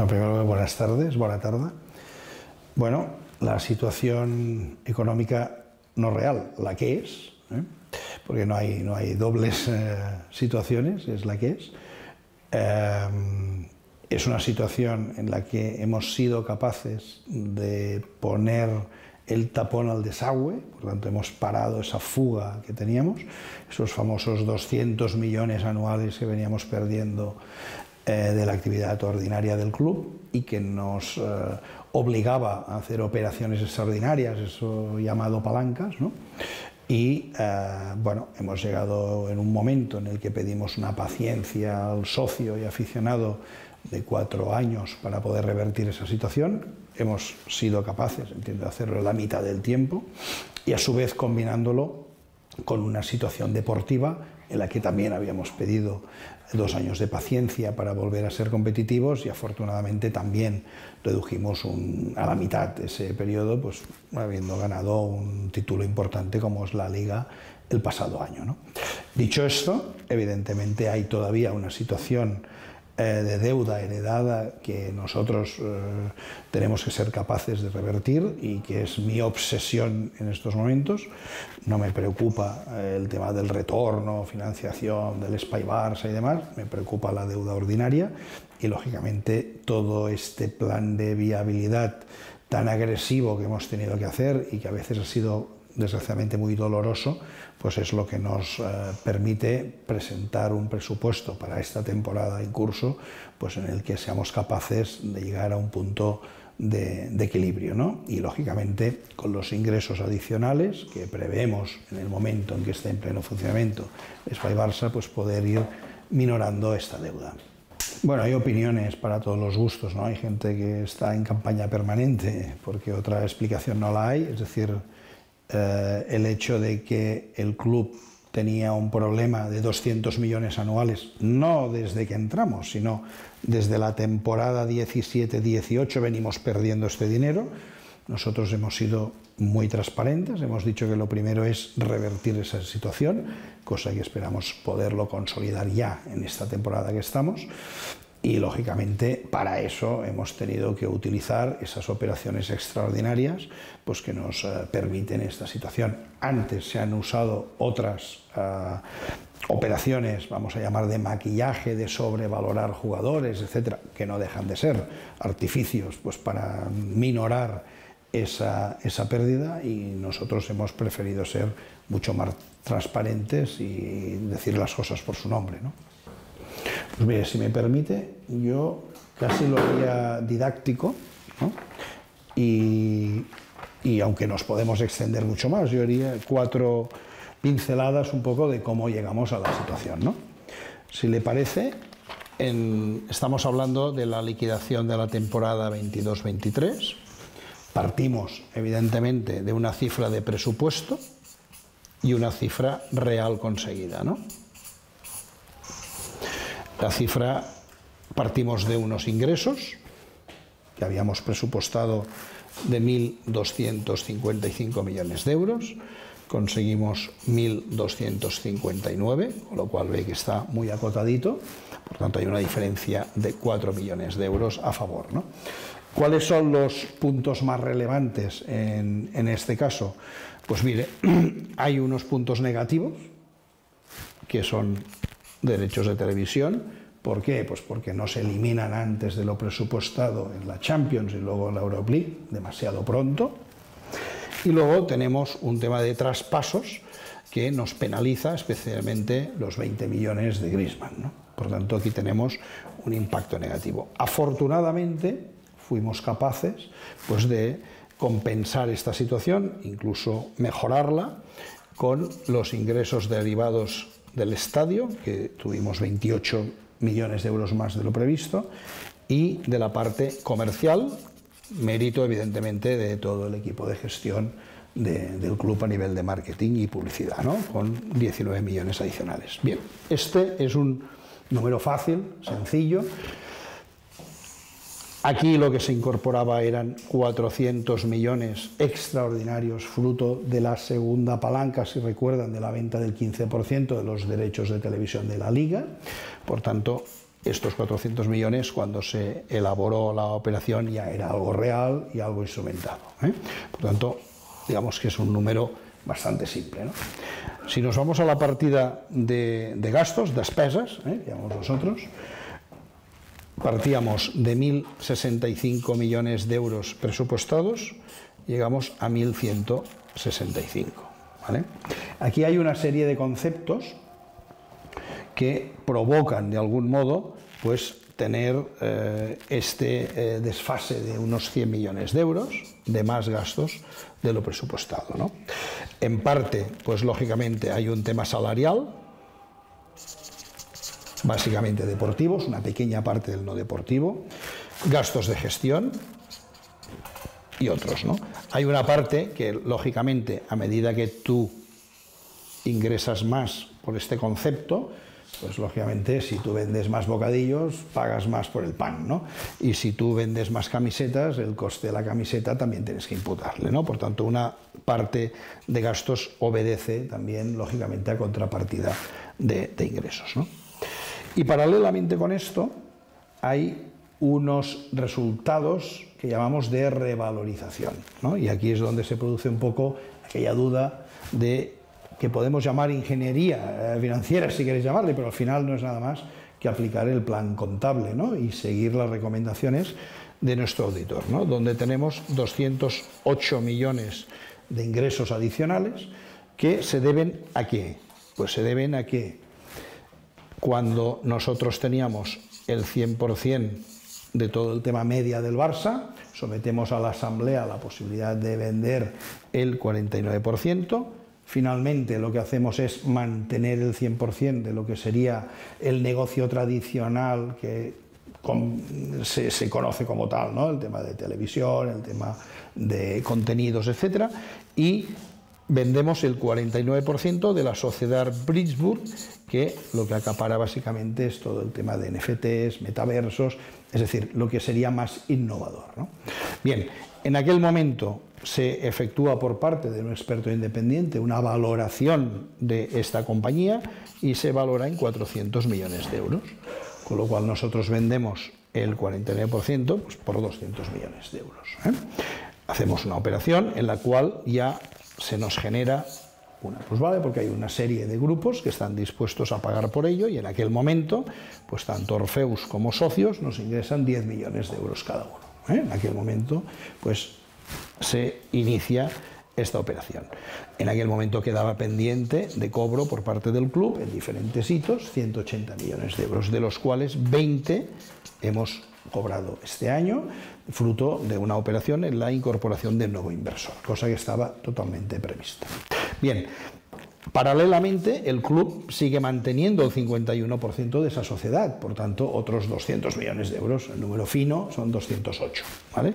Bueno, primero, buenas tardes, buena tarde. Bueno, la situación económica no real, la que es, porque no hay dobles situaciones, es la que es. Es una situación en la que hemos sido capaces de poner el tapón al desagüe, por tanto hemos parado esa fuga que teníamos, esos famosos 200 millones anuales que veníamos perdiendo de la actividad ordinaria del club y que nos obligaba a hacer operaciones extraordinarias, eso llamado palancas, ¿no? Y bueno, hemos llegado en un momento en el que pedimos una paciencia al socio y aficionado de 4 años para poder revertir esa situación. Hemos sido capaces, entiendo, de hacerlo en la mitad del tiempo y a su vez combinándolo con una situación deportiva en la que también habíamos pedido 2 años de paciencia para volver a ser competitivos y afortunadamente también redujimos a la mitad ese periodo, pues habiendo ganado un título importante como es la Liga el pasado año, ¿no? Dicho esto, evidentemente hay todavía una situación de deuda heredada que nosotros tenemos que ser capaces de revertir y que es mi obsesión en estos momentos. No me preocupa el tema del retorno, financiación, del Espai Barça y demás, me preocupa la deuda ordinaria y lógicamente todo este plan de viabilidad tan agresivo que hemos tenido que hacer y que a veces ha sido desgraciadamente muy doloroso, pues es lo que nos permite presentar un presupuesto para esta temporada en curso, pues en el que seamos capaces de llegar a un punto de equilibrio, ¿no? Y lógicamente con los ingresos adicionales que prevemos en el momento en que esté en pleno funcionamiento Espai Barça, pues poder ir minorando esta deuda. Bueno, hay opiniones para todos los gustos, ¿no? Hay gente que está en campaña permanente porque otra explicación no la hay, es decir, el hecho de que el club tenía un problema de 200 millones anuales, no desde que entramos, sino desde la temporada 17-18 venimos perdiendo este dinero. Nosotros hemos sido muy transparentes, hemos dicho que lo primero es revertir esa situación, cosa que esperamos poderlo consolidar ya en esta temporada que estamos. Y, lógicamente, para eso hemos tenido que utilizar esas operaciones extraordinarias pues, que nos permiten esta situación. Antes se han usado otras operaciones, vamos a llamar de maquillaje, de sobrevalorar jugadores, etcétera, que no dejan de ser artificios pues, para minorar esa pérdida y nosotros hemos preferido ser mucho más transparentes y decir las cosas por su nombre, ¿no? Pues mire, si me permite, yo casi lo haría didáctico, ¿no? Y aunque nos podemos extender mucho más, yo haría 4 pinceladas un poco de cómo llegamos a la situación, ¿no? Si le parece, estamos hablando de la liquidación de la temporada 22-23. Partimos, evidentemente, de una cifra de presupuesto y una cifra real conseguida, ¿no? La cifra, partimos de unos ingresos que habíamos presupuestado de 1.255 millones de euros, conseguimos 1.259, con lo cual ve que está muy acotadito, por tanto hay una diferencia de 4 millones de euros a favor, ¿no? ¿Cuáles son los puntos más relevantes en este caso? Pues mire, hay unos puntos negativos que son derechos de televisión. ¿Por qué? Pues porque no se eliminan antes de lo presupuestado en la Champions y luego en la Europa League, demasiado pronto. Y luego tenemos un tema de traspasos que nos penaliza especialmente los 20 millones de Griezmann, ¿no? Por tanto, aquí tenemos un impacto negativo. Afortunadamente, fuimos capaces pues, de compensar esta situación, incluso mejorarla, con los ingresos derivados del estadio, que tuvimos 28 millones de euros más de lo previsto, y de la parte comercial, mérito evidentemente de todo el equipo de gestión del club a nivel de marketing y publicidad, ¿no? Con 19 millones adicionales. Bien, este es un número fácil, sencillo. Aquí lo que se incorporaba eran 400 millones extraordinarios, fruto de la segunda palanca, si recuerdan, de la venta del 15% de los derechos de televisión de la Liga. Por tanto, estos 400 millones, cuando se elaboró la operación, ya era algo real y algo instrumentado, ¿eh? Por tanto, digamos que es un número bastante simple, ¿no? Si nos vamos a la partida de gastos, despeses, llamamos nosotros, partíamos de 1.065 millones de euros presupuestados, llegamos a 1.165, ¿vale? Aquí hay una serie de conceptos que provocan de algún modo pues tener este desfase de unos 100 millones de euros de más gastos de lo presupuestado, ¿no? En parte, pues lógicamente hay un tema salarial, básicamente deportivos, una pequeña parte del no deportivo, gastos de gestión y otros, ¿no? Hay una parte que lógicamente a medida que tú ingresas más por este concepto, pues lógicamente si tú vendes más bocadillos pagas más por el pan, ¿no? Y si tú vendes más camisetas, el coste de la camiseta también tienes que imputarle, ¿no? Por tanto, una parte de gastos obedece también lógicamente a contrapartida de ingresos, ¿no? Y paralelamente con esto hay unos resultados que llamamos de revalorización, ¿no? Y aquí es donde se produce un poco aquella duda de que podemos llamar ingeniería financiera, si queréis llamarle, pero al final no es nada más que aplicar el plan contable, ¿no? Y seguir las recomendaciones de nuestro auditor, ¿no? Donde tenemos 208 millones de ingresos adicionales que se deben ¿a qué? Pues se deben a que cuando nosotros teníamos el 100% de todo el tema media del Barça, sometemos a la asamblea la posibilidad de vender el 49%, finalmente lo que hacemos es mantener el 100% de lo que sería el negocio tradicional que se conoce como tal, ¿no? El tema de televisión, el tema de contenidos, etcétera, y vendemos el 49% de la sociedad Bridgeburg, que lo que acapara básicamente es todo el tema de NFTs, metaversos, es decir, lo que sería más innovador, ¿no? Bien, en aquel momento se efectúa por parte de un experto independiente una valoración de esta compañía y se valora en 400 millones de euros, con lo cual nosotros vendemos el 49% pues por 200 millones de euros, ¿eh? Hacemos una operación en la cual ya se nos genera una plusvalía porque hay una serie de grupos que están dispuestos a pagar por ello y en aquel momento, pues tanto Orfeus como socios nos ingresan 10 millones de euros cada uno, ¿eh? En aquel momento, pues se inicia esta operación. En aquel momento quedaba pendiente de cobro por parte del club en diferentes hitos 180 millones de euros, de los cuales 20 hemos cobrado este año, fruto de una operación en la incorporación del nuevo inversor, cosa que estaba totalmente prevista. Bien, paralelamente el club sigue manteniendo el 51% de esa sociedad, por tanto otros 200 millones de euros, el número fino son 208, ¿vale?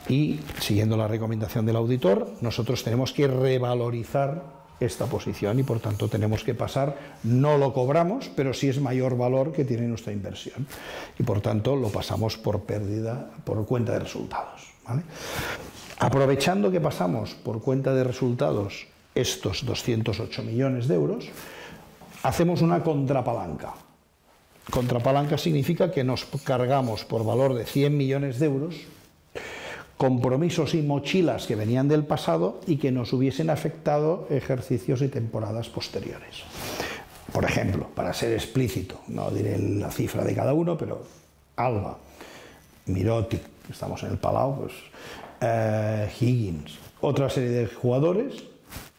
Y siguiendo la recomendación del auditor, nosotros tenemos que revalorizar esta posición y por tanto tenemos que pasar, no lo cobramos, pero sí es mayor valor que tiene nuestra inversión y por tanto lo pasamos por pérdida, por cuenta de resultados, ¿vale? Aprovechando que pasamos por cuenta de resultados estos 208 millones de euros, hacemos una contrapalanca. Contrapalanca significa que nos cargamos por valor de 100 millones de euros compromisos y mochilas que venían del pasado y que nos hubiesen afectado ejercicios y temporadas posteriores. Por ejemplo, para ser explícito, no diré la cifra de cada uno, pero Alba, Miroti, estamos en el Palau, pues, Higgins, otra serie de jugadores,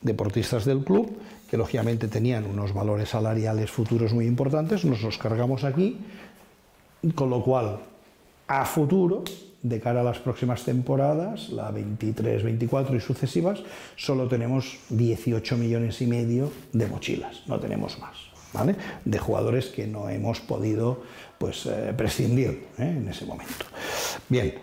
deportistas del club, que lógicamente tenían unos valores salariales futuros muy importantes, nos los cargamos aquí, con lo cual, a futuro, de cara a las próximas temporadas, la 23, 24 y sucesivas, solo tenemos 18 millones y medio de mochilas, no tenemos más, ¿vale? De jugadores que no hemos podido pues, prescindir en ese momento. Bien,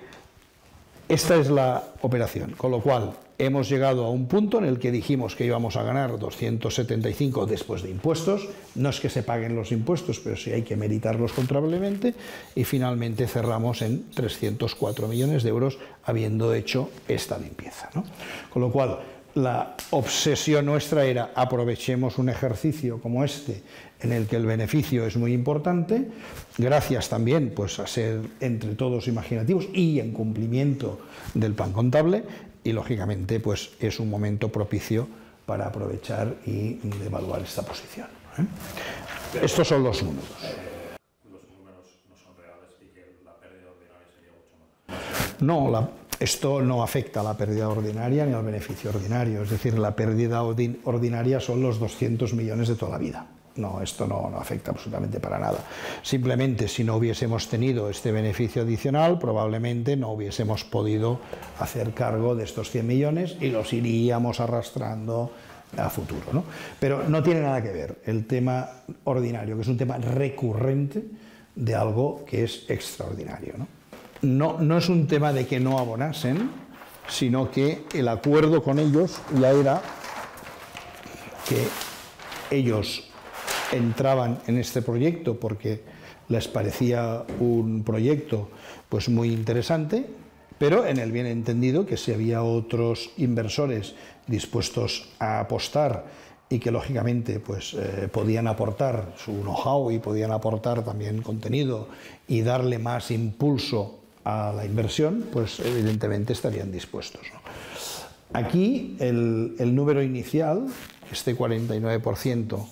esta es la operación, con lo cual hemos llegado a un punto en el que dijimos que íbamos a ganar 275 después de impuestos, no es que se paguen los impuestos, pero sí hay que meritarlos contablemente, y finalmente cerramos en 304 millones de euros habiendo hecho esta limpieza, ¿no? Con lo cual, la obsesión nuestra era aprovechemos un ejercicio como este en el que el beneficio es muy importante, gracias también pues, a ser entre todos imaginativos y en cumplimiento del plan contable, y lógicamente pues, es un momento propicio para aprovechar y evaluar esta posición. Estos son los números. Los números no son reales y que la pérdida ordinaria sería mucho más. No, esto no afecta a la pérdida ordinaria ni al beneficio ordinario, es decir, la pérdida ordinaria son los 200 millones de toda la vida. No, esto no afecta absolutamente para nada. Simplemente, si no hubiésemos tenido este beneficio adicional, probablemente no hubiésemos podido hacer cargo de estos 100 millones y los iríamos arrastrando a futuro, ¿no? Pero no tiene nada que ver el tema ordinario, que es un tema recurrente de algo que es extraordinario, ¿no? No es un tema de que no abonasen, sino que el acuerdo con ellos ya era que ellos entraban en este proyecto porque les parecía un proyecto pues muy interesante, pero en el bien entendido que si había otros inversores dispuestos a apostar y que lógicamente pues, podían aportar su know-how y podían aportar también contenido y darle más impulso a la inversión, pues evidentemente estarían dispuestos, ¿no? Aquí el número inicial, este 49%,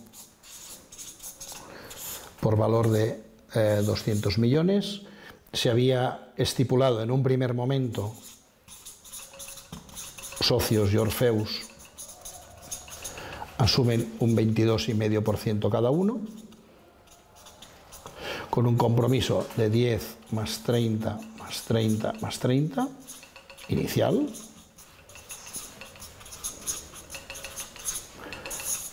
por valor de 200 millones, se había estipulado en un primer momento, socios y Orfeus asumen un 22,5% cada uno, con un compromiso de 10 más 30 más 30 más 30 inicial.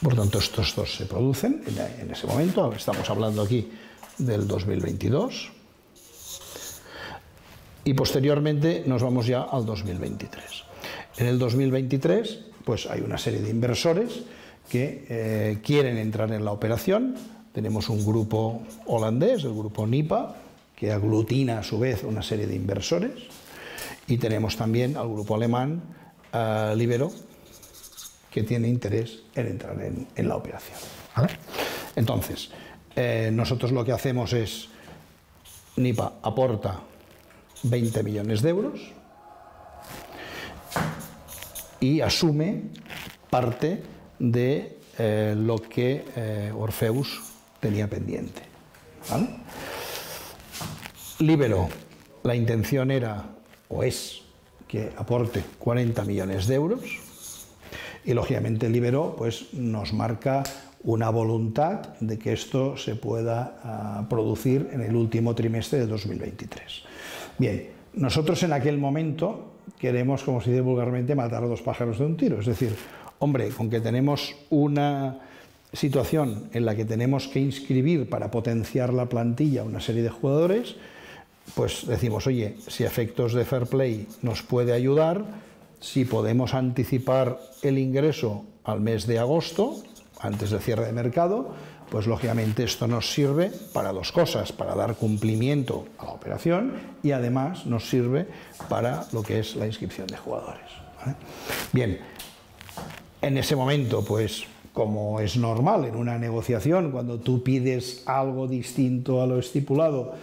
Por tanto, estos dos se producen en ese momento. Estamos hablando aquí del 2022. Y posteriormente nos vamos ya al 2023. En el 2023 pues hay una serie de inversores que quieren entrar en la operación. Tenemos un grupo holandés, el grupo NIPA, que aglutina a su vez una serie de inversores. Y tenemos también al grupo alemán, Libero, que tiene interés en entrar en la operación, ¿vale? Entonces, nosotros lo que hacemos es, NIPA aporta 20 millones de euros y asume parte de lo que Orfeus tenía pendiente, ¿vale? Libero, la intención era, o es, que aporte 40 millones de euros. Y lógicamente Libero pues, nos marca una voluntad de que esto se pueda producir en el último trimestre de 2023. Bien, nosotros en aquel momento queremos, como se dice vulgarmente, matar a dos pájaros de un tiro. Es decir, hombre, con que tenemos una situación en la que tenemos que inscribir para potenciar la plantilla una serie de jugadores, pues decimos, oye, si a efectos de fair play nos puede ayudar, si podemos anticipar el ingreso al mes de agosto, antes del cierre de mercado, pues lógicamente esto nos sirve para dos cosas, para dar cumplimiento a la operación y además nos sirve para lo que es la inscripción de jugadores, ¿vale? Bien, en ese momento, pues como es normal en una negociación, cuando tú pides algo distinto a lo estipulado,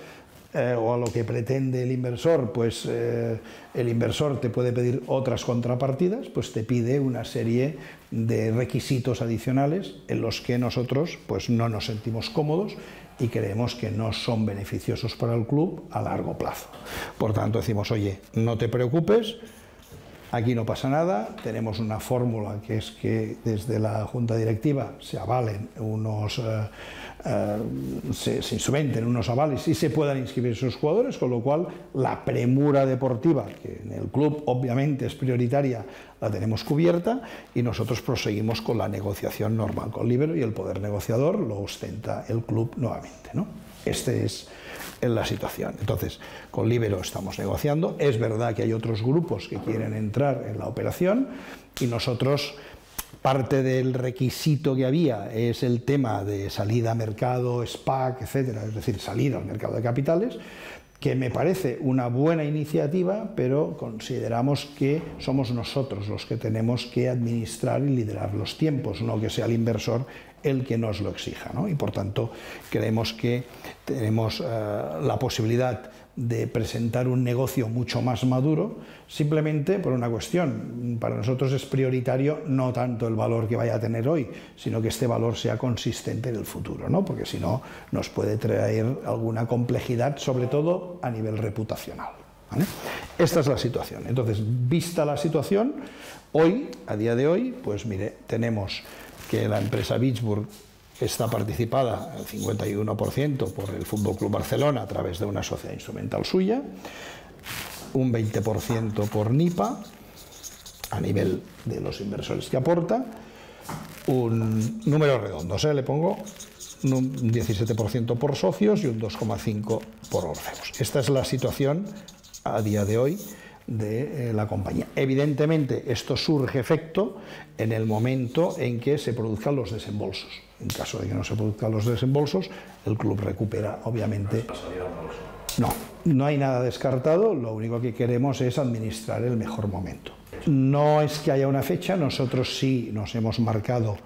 o a lo que pretende el inversor, pues el inversor te puede pedir otras contrapartidas, pues te pide una serie de requisitos adicionales en los que nosotros pues no nos sentimos cómodos y creemos que no son beneficiosos para el club a largo plazo. Por tanto decimos, oye, no te preocupes, aquí no pasa nada, tenemos una fórmula que es que desde la Junta Directiva se avalen unos... se instrumenten unos avales y se puedan inscribir sus jugadores, con lo cual la premura deportiva, que en el club obviamente es prioritaria, la tenemos cubierta y nosotros proseguimos con la negociación normal con Libero y el poder negociador lo ostenta el club nuevamente, ¿no? Este es la situación. Entonces, con Libero estamos negociando. Es verdad que hay otros grupos que quieren entrar en la operación y nosotros... Parte del requisito que había es el tema de salida a mercado, SPAC, etcétera, es decir, salida al mercado de capitales, que me parece una buena iniciativa, pero consideramos que somos nosotros los que tenemos que administrar y liderar los tiempos, no que sea el inversor el que nos lo exija, ¿no? Y por tanto creemos que tenemos la posibilidad de presentar un negocio mucho más maduro, simplemente por una cuestión. Para nosotros es prioritario no tanto el valor que vaya a tener hoy, sino que este valor sea consistente en el futuro, ¿no? Porque si no nos puede traer alguna complejidad, sobre todo a nivel reputacional, ¿vale? Esta es la situación. Entonces, vista la situación, hoy, a día de hoy, pues mire, tenemos que la empresa Beachburg está participada al 51% por el Fútbol Club Barcelona a través de una sociedad instrumental suya, un 20% por NIPA a nivel de los inversores que aporta, un número redondo, le pongo un 17% por socios y un 2,5% por Orfeos. Esta es la situación a día de hoy de la compañía. Evidentemente esto surge efecto en el momento en que se produzcan los desembolsos. En caso de que no se produzcan los desembolsos, el club recupera, obviamente. No hay nada descartado, lo único que queremos es administrar el mejor momento. No es que haya una fecha, nosotros sí nos hemos marcado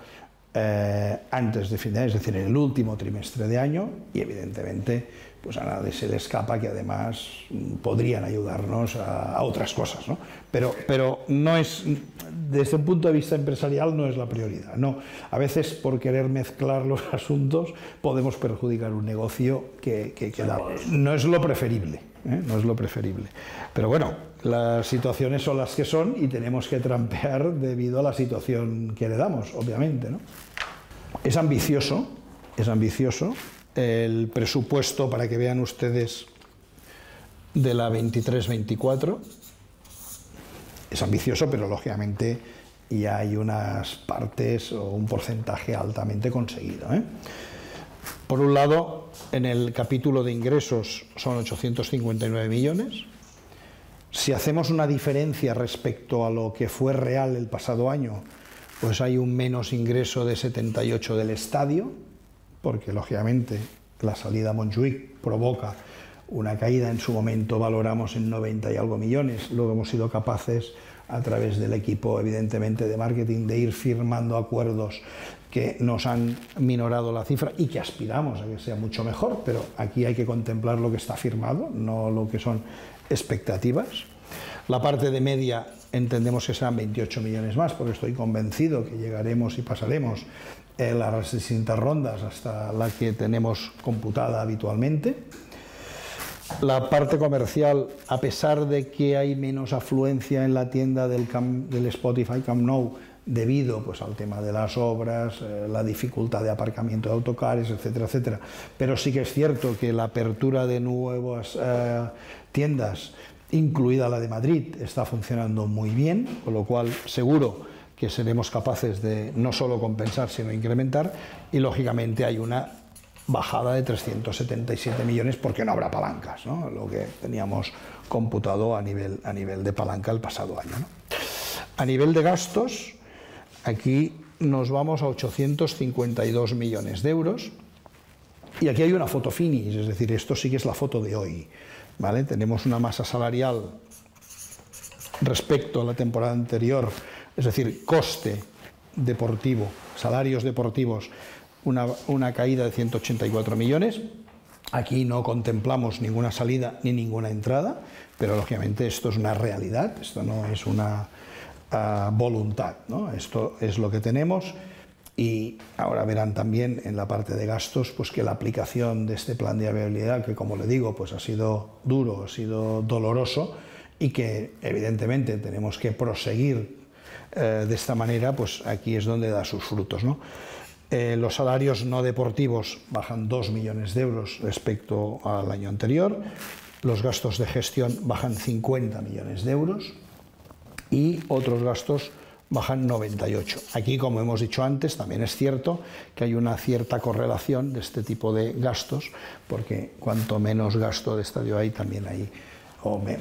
antes de fin de año, es decir, en el último trimestre de año, y evidentemente pues a nadie se le escapa que además podrían ayudarnos a otras cosas, ¿no? Pero no es, desde un punto de vista empresarial, no es la prioridad, no. A veces por querer mezclar los asuntos podemos perjudicar un negocio que no es lo preferible, no es lo preferible. Pero bueno, las situaciones son las que son y tenemos que trampear debido a la situación que le damos, obviamente, ¿no? Es ambicioso. El presupuesto, para que vean ustedes, de la 23-24 es ambicioso, pero lógicamente ya hay unas partes o un porcentaje altamente conseguido, ¿eh? Por un lado, en el capítulo de ingresos son 859 millones. Si hacemos una diferencia respecto a lo que fue real el pasado año, pues hay un menos ingreso de 78 del estadio, porque lógicamente la salida a Montjuic provoca una caída, en su momento valoramos en 90 y algo millones, luego hemos sido capaces a través del equipo evidentemente de marketing de ir firmando acuerdos que nos han minorado la cifra y que aspiramos a que sea mucho mejor, pero aquí hay que contemplar lo que está firmado, no lo que son expectativas. La parte de media entendemos que serán 28 millones más, porque estoy convencido que llegaremos y pasaremos las distintas rondas hasta la que tenemos computada habitualmente. La parte comercial, a pesar de que hay menos afluencia en la tienda del Spotify Camp Nou debido pues, al tema de las obras, la dificultad de aparcamiento de autocares, etcétera, etcétera, pero sí que es cierto que la apertura de nuevas tiendas, incluida la de Madrid, está funcionando muy bien, con lo cual seguro que seremos capaces de no solo compensar, sino incrementar, y lógicamente hay una bajada de 377 millones porque no habrá palancas, ¿no? Lo que teníamos computado a nivel de palanca el pasado año, ¿no? A nivel de gastos, aquí nos vamos a 852 millones de euros, y aquí hay una foto finish, es decir, esto sí que es la foto de hoy, ¿vale? Tenemos una masa salarial respecto a la temporada anterior, es decir, coste deportivo, salarios deportivos, una caída de 184 millones. Aquí no contemplamos ninguna salida ni ninguna entrada, pero lógicamente esto es una realidad, esto no es una voluntad, ¿no? Esto es lo que tenemos. Y ahora verán también en la parte de gastos pues que la aplicación de este plan de viabilidad, que como le digo, pues ha sido duro, ha sido doloroso, y que evidentemente tenemos que proseguir de esta manera, pues aquí es donde da sus frutos, ¿no? Los salarios no deportivos bajan 2 millones de euros respecto al año anterior, los gastos de gestión bajan 50 millones de euros y otros gastos bajan 98. Aquí, como hemos dicho antes, también es cierto que hay una cierta correlación de este tipo de gastos, porque cuanto menos gasto de estadio hay, también hay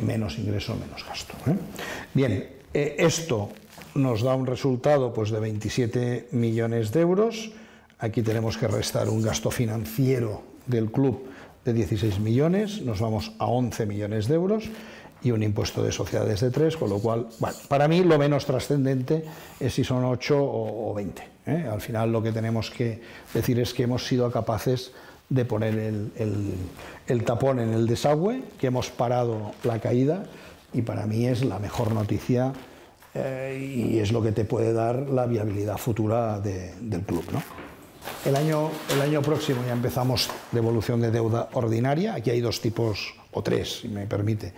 menos ingreso, menos gasto, ¿eh? Bien, esto nos da un resultado pues, de 27 millones de euros. Aquí tenemos que restar un gasto financiero del club de 16 millones, nos vamos a 11 millones de euros y un impuesto de sociedades de 3, con lo cual, bueno, para mí lo menos trascendente es si son 8 o 20. Al final lo que tenemos que decir es que hemos sido capaces de poner el tapón en el desagüe, que hemos parado la caída, y para mí es la mejor noticia y es lo que te puede dar la viabilidad futura del club, ¿no? El año próximo ya empezamos devolución de deuda ordinaria. Aquí hay dos tipos, o tres, si me permite.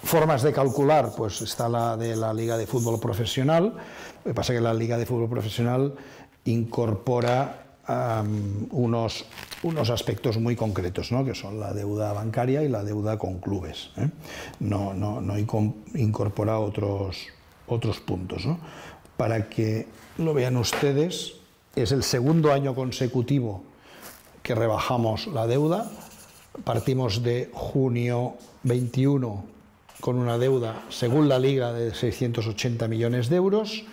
Formas de calcular, pues está la de la Liga de Fútbol Profesional. Lo que pasa es que la Liga de Fútbol Profesional incorpora unos aspectos muy concretos, ¿no? Que son la deuda bancaria y la deuda con clubes, ¿eh? No incorpora otros puntos, ¿no? Para que lo vean ustedes, es el segundo año consecutivo que rebajamos la deuda. Partimos de junio 21 con una deuda, según la Liga, de 680 millones de euros,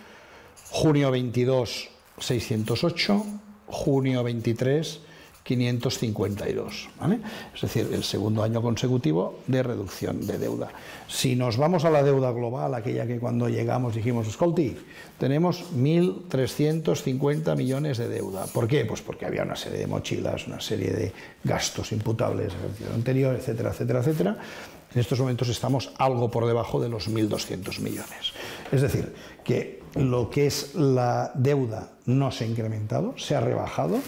junio 22 608, junio 23 552, ¿vale? Es decir, el segundo año consecutivo de reducción de deuda. Si nos vamos a la deuda global, aquella que cuando llegamos dijimos, escolti, tenemos 1.350 millones de deuda. ¿Por qué? Pues porque había una serie de mochilas, una serie de gastos imputables del ejercicio anterior, etcétera, etcétera, etcétera. En estos momentos estamos algo por debajo de los 1.200 millones. Es decir, que lo que es la deuda no se ha incrementado, se ha rebajado,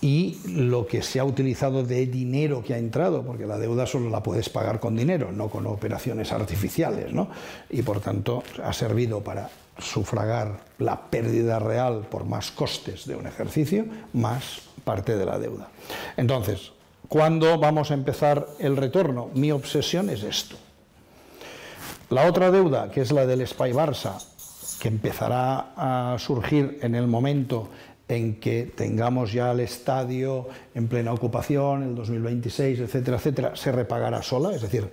y lo que se ha utilizado de dinero que ha entrado, porque la deuda solo la puedes pagar con dinero, no con operaciones artificiales, ¿no? Y por tanto ha servido para sufragar la pérdida real por más costes de un ejercicio, más parte de la deuda. Entonces, ¿cuándo vamos a empezar el retorno? Mi obsesión es esto. La otra deuda, que es la del Espai Barça, que empezará a surgir en el momento en que tengamos ya el estadio en plena ocupación, el 2026, etcétera, etcétera, se repagará sola, es decir,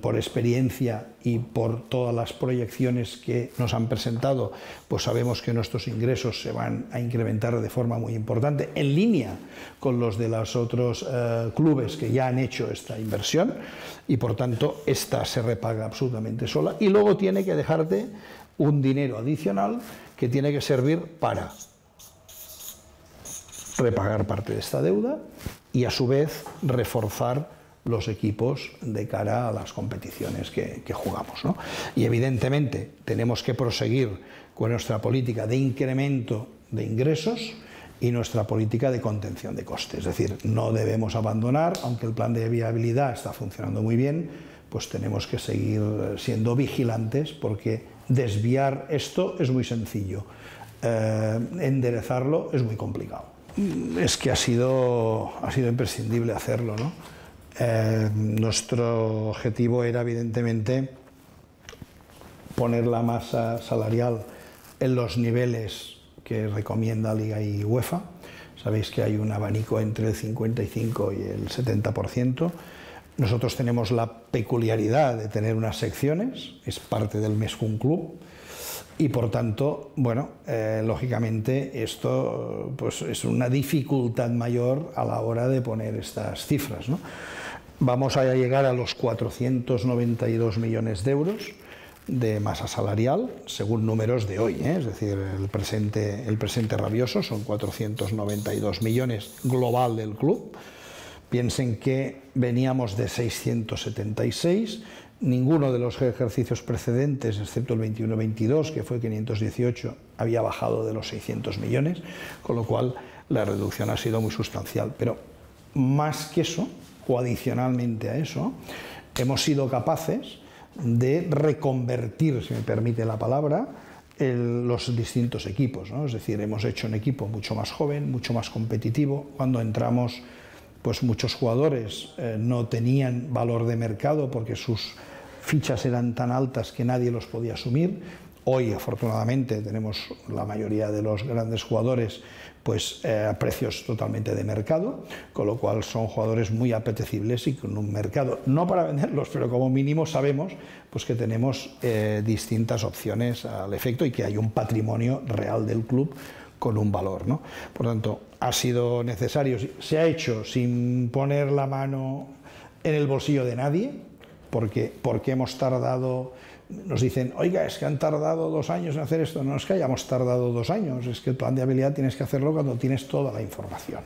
por experiencia y por todas las proyecciones que nos han presentado, pues sabemos que nuestros ingresos se van a incrementar de forma muy importante, en línea con los de los otros clubes que ya han hecho esta inversión, y por tanto esta se repaga absolutamente sola, y luego tiene que dejarte un dinero adicional que tiene que servir para repagar parte de esta deuda y a su vez reforzar los equipos de cara a las competiciones que jugamos, ¿no? Y evidentemente tenemos que proseguir con nuestra política de incremento de ingresos y nuestra política de contención de costes. Es decir, no debemos abandonar, aunque el plan de viabilidad está funcionando muy bien, pues tenemos que seguir siendo vigilantes, porque desviar esto es muy sencillo, enderezarlo es muy complicado. Es que ha sido imprescindible hacerlo, ¿no? Nuestro objetivo era evidentemente poner la masa salarial en los niveles que recomienda Liga y UEFA. Sabéis que hay un abanico entre el 55 y el 70%. Nosotros tenemos la peculiaridad de tener unas secciones, es parte del Meshun Club, y por tanto, bueno, lógicamente esto pues es una dificultad mayor a la hora de poner estas cifras, ¿no? Vamos a llegar a los 492 millones de euros de masa salarial, según números de hoy, ¿eh? Es decir, el presente rabioso son 492 millones global del club. Piensen que veníamos de 676, ninguno de los ejercicios precedentes, excepto el 21-22, que fue 518, había bajado de los 600 millones, con lo cual la reducción ha sido muy sustancial. Pero más que eso, o adicionalmente a eso, hemos sido capaces de reconvertir, si me permite la palabra, los distintos equipos, ¿no? Es decir, hemos hecho un equipo mucho más joven, mucho más competitivo. Cuando entramos, pues muchos jugadores no tenían valor de mercado porque sus fichas eran tan altas que nadie los podía asumir. Hoy, afortunadamente, tenemos la mayoría de los grandes jugadores pues a precios totalmente de mercado, con lo cual son jugadores muy apetecibles y con un mercado, no para venderlos, pero como mínimo sabemos pues que tenemos distintas opciones al efecto y que hay un patrimonio real del club con un valor, ¿no? Por tanto, ha sido necesario, se ha hecho sin poner la mano en el bolsillo de nadie, porque hemos tardado, nos dicen, oiga, es que han tardado 2 años en hacer esto. No es que hayamos tardado 2 años, es que el plan de habilidad tienes que hacerlo cuando tienes toda la información.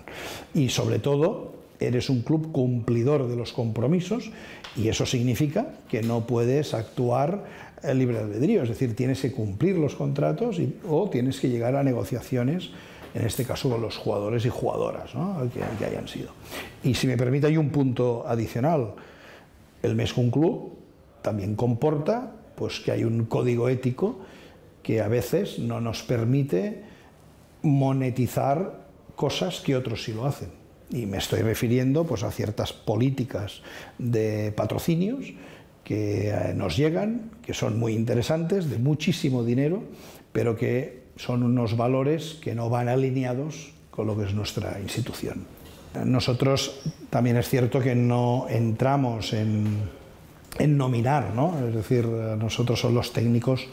Y sobre todo, eres un club cumplidor de los compromisos, y eso significa que no puedes actuar libre albedrío, es decir, tienes que cumplir los contratos o tienes que llegar a negociaciones, en este caso con los jugadores y jugadoras, ¿no? que hayan sido. Y si me permite, hay un punto adicional. El Meshcon Club también comporta pues, que hay un código ético que a veces no nos permite monetizar cosas que otros sí lo hacen. Y me estoy refiriendo pues, a ciertas políticas de patrocinios que nos llegan, que son muy interesantes, de muchísimo dinero, pero que son unos valores que no van alineados con lo que es nuestra institución. Nosotros también es cierto que no entramos en nominar, ¿no? Es decir, nosotros son los técnicos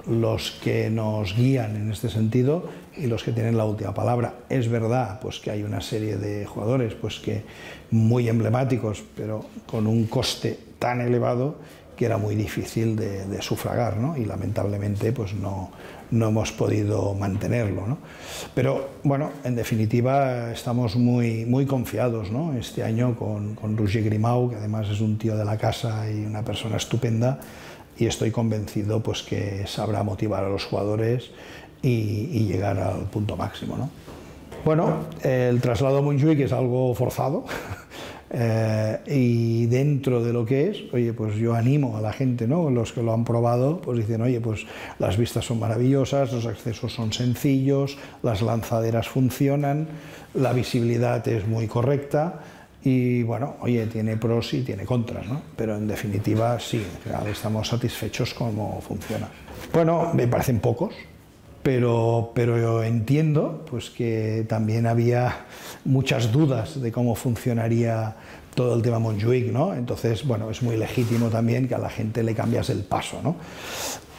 los que nos guían en este sentido y los que tienen la última palabra. Es verdad pues, que hay una serie de jugadores pues, que muy emblemáticos, pero con un coste tan elevado que era muy difícil de sufragar, ¿no? Y lamentablemente pues, no hemos podido mantenerlo, ¿no? Pero bueno, en definitiva estamos muy confiados, ¿no? Este año con Roger Grimau, que además es un tío de la casa y una persona estupenda, y estoy convencido pues, que sabrá motivar a los jugadores y llegar al punto máximo, ¿no? Bueno, el traslado a Montjuïc es algo forzado, y dentro de lo que es, oye, pues yo animo a la gente, ¿no? Los que lo han probado, pues dicen, oye, pues las vistas son maravillosas, los accesos son sencillos, las lanzaderas funcionan, la visibilidad es muy correcta, y bueno, oye, tiene pros y tiene contras, ¿no? Pero en definitiva sí, en general estamos satisfechos cómo funciona. Bueno, me parecen pocos, pero yo entiendo pues, que también había muchas dudas de cómo funcionaría todo el tema Montjuïc, ¿no? Entonces, bueno, es muy legítimo también que a la gente le cambias el paso, ¿no?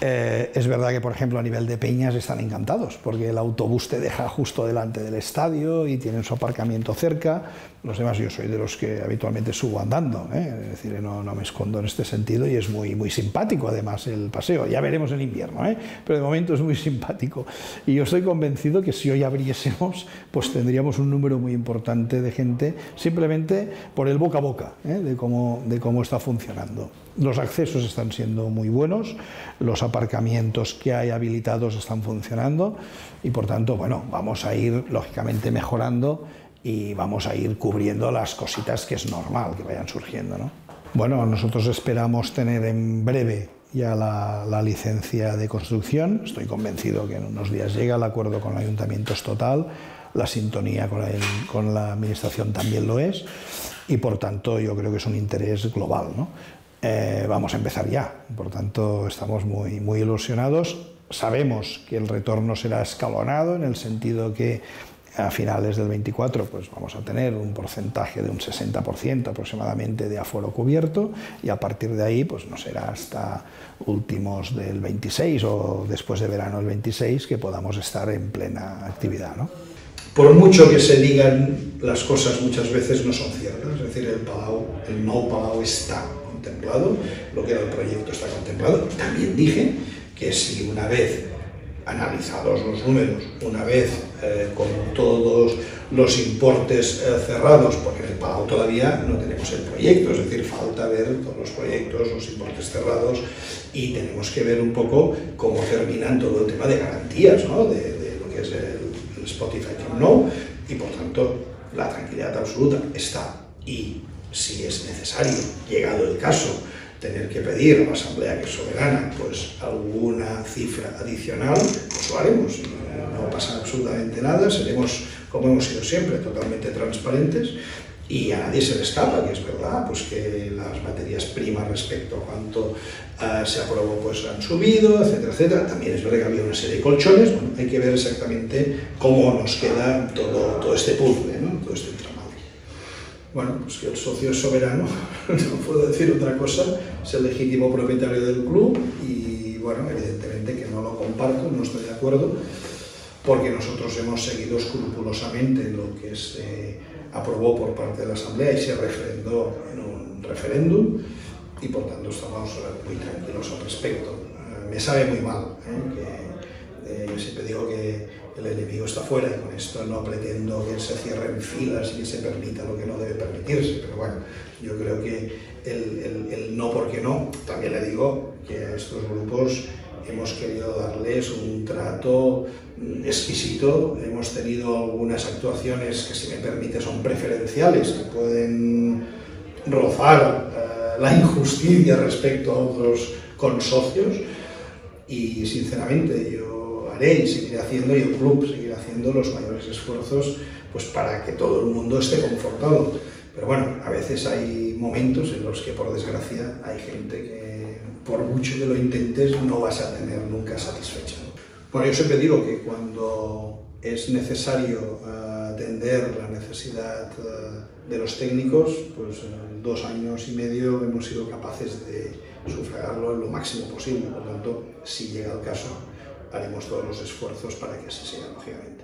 Es verdad que, por ejemplo, a nivel de peñas están encantados, porque el autobús te deja justo delante del estadio y tienen su aparcamiento cerca. Los demás, yo soy de los que habitualmente subo andando, ¿eh? Es decir, no me escondo en este sentido, y es muy simpático además el paseo. Ya veremos en invierno, ¿eh? Pero de momento es muy simpático. Y yo estoy convencido que si hoy abriésemos, pues tendríamos un número muy importante de gente, simplemente por el boca a boca, ¿eh? de cómo está funcionando. Los accesos están siendo muy buenos, los aparcamientos que hay habilitados están funcionando, y por tanto, bueno, vamos a ir lógicamente mejorando y vamos a ir cubriendo las cositas que es normal que vayan surgiendo, ¿no? Bueno, nosotros esperamos tener en breve ya la licencia de construcción. Estoy convencido que en unos días llega, el acuerdo con el ayuntamiento es total, la sintonía con la administración también lo es, y por tanto yo creo que es un interés global, ¿no? Vamos a empezar ya, por tanto estamos muy ilusionados. Sabemos que el retorno será escalonado, en el sentido que a finales del 24 pues vamos a tener un porcentaje de un 60% aproximadamente de aforo cubierto, y a partir de ahí pues no será hasta últimos del 26 o después de verano del 26 que podamos estar en plena actividad, ¿no? Por mucho que se digan, las cosas muchas veces no son ciertas. Es decir, el nou Palau está contemplado, lo que era el proyecto está contemplado. También dije que si una vez analizados los números, una vez con todos los importes cerrados, porque en el Palau todavía no tenemos el proyecto, es decir, falta ver todos los proyectos, los importes cerrados, y tenemos que ver un poco cómo terminan todo el tema de garantías, ¿no? de lo que es el Spotify Camp Nou, y por tanto la tranquilidad absoluta está. Y si es necesario, llegado el caso, tener que pedir a la Asamblea, que es soberana, pues alguna cifra adicional, pues lo haremos. No pasa absolutamente nada, seremos, como hemos sido siempre, totalmente transparentes, y a nadie se le escapa, que es verdad, pues que las materias primas respecto a cuánto se aprobó pues han subido, etcétera, etcétera. También es verdad que había una serie de colchones. Bueno, hay que ver exactamente cómo nos queda todo este puzzle, ¿no? Todo este entramado. Bueno, pues que el socio es soberano, no puedo decir otra cosa, es el legítimo propietario del club, y bueno, evidentemente que no lo comparto, no estoy de acuerdo, porque nosotros hemos seguido escrupulosamente lo que se aprobó por parte de la Asamblea y se refrendó en un referéndum, y por tanto estamos muy tranquilos al respecto. Me sabe muy mal que yo siempre digo que el enemigo está fuera, y con esto no pretendo que se cierren filas y que se permita lo que no debe permitirse, pero bueno, yo creo que el no porque no, también le digo que a estos grupos hemos querido darles un trato exquisito. Hemos tenido algunas actuaciones que, si me permite, son preferenciales, que pueden rozar la injusticia respecto a otros consocios, y sinceramente yo haré y seguiré haciendo, y el club seguirá haciendo los mayores esfuerzos pues para que todo el mundo esté confortado. Pero bueno, a veces hay momentos en los que, por desgracia, hay gente que, por mucho que lo intentes, no vas a tener nunca satisfecha. Bueno, yo siempre digo que cuando es necesario atender la necesidad de los técnicos, pues en 2 años y medio hemos sido capaces de sufragarlo en lo máximo posible. Por tanto, si llega el caso, haremos todos los esfuerzos para que así sea, lógicamente.